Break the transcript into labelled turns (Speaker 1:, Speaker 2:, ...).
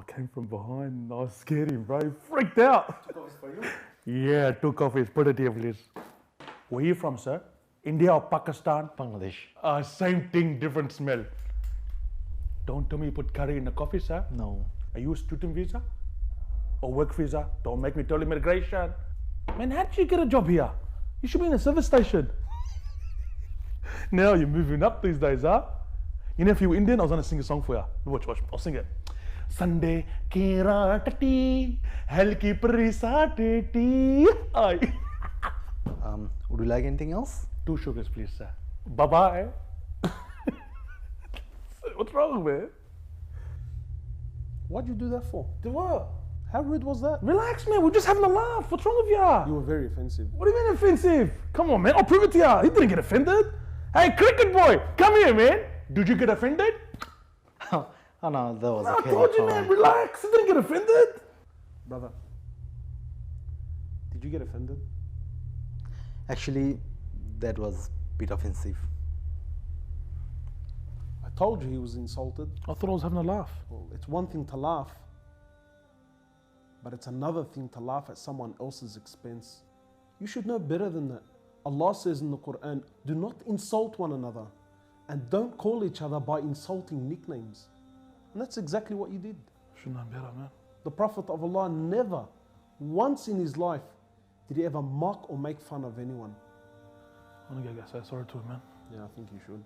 Speaker 1: I came from behind. I scared him, bro. He freaked out.
Speaker 2: Took office for you?
Speaker 1: Yeah, took off his. Put it here, please. Where are you from, sir? India or Pakistan?
Speaker 3: Bangladesh.
Speaker 1: Same thing, different smell. Don't tell me you put curry in the coffee, sir.
Speaker 3: No.
Speaker 1: Are you a student visa? Or work visa? Don't make me tell immigration. Man, how did you get a job here? You should be in a service station. Now you're moving up these days, huh? You know, if you were Indian, I was gonna sing a song for you. Watch, I'll sing it. Sunday, kira tati, hell ki prisa tati. Aye.
Speaker 3: Would you like anything else?
Speaker 1: 2 sugars, please, sir. Bye-bye. What's wrong, man?
Speaker 2: Why'd you do that for?
Speaker 1: Do what?
Speaker 2: How rude was that?
Speaker 1: Relax, man. We're just having a laugh. What's wrong with you?
Speaker 2: You were very offensive.
Speaker 1: What do you mean offensive? Come on, man. I'll prove it to you. He didn't get offended. Hey, cricket boy, come here, man. Did you get offended?
Speaker 3: Oh no, that was okay.
Speaker 1: I told you, man. Relax. He didn't get offended.
Speaker 2: Brother, did you get offended?
Speaker 3: Actually, that was a bit offensive.
Speaker 2: I told you he was insulted.
Speaker 1: I thought I was having a laugh.
Speaker 2: Well, it's one thing to laugh, but it's another thing to laugh at someone else's expense. You should know better than that. Allah says in the Quran, do not insult one another and don't call each other by insulting nicknames. And that's exactly what you did.
Speaker 1: Shouldn't have better, man.
Speaker 2: The Prophet of Allah never, once in his life, did he ever mock or make fun of anyone.
Speaker 1: I'm gonna go say sorry to him, man.
Speaker 2: Yeah, I think you should.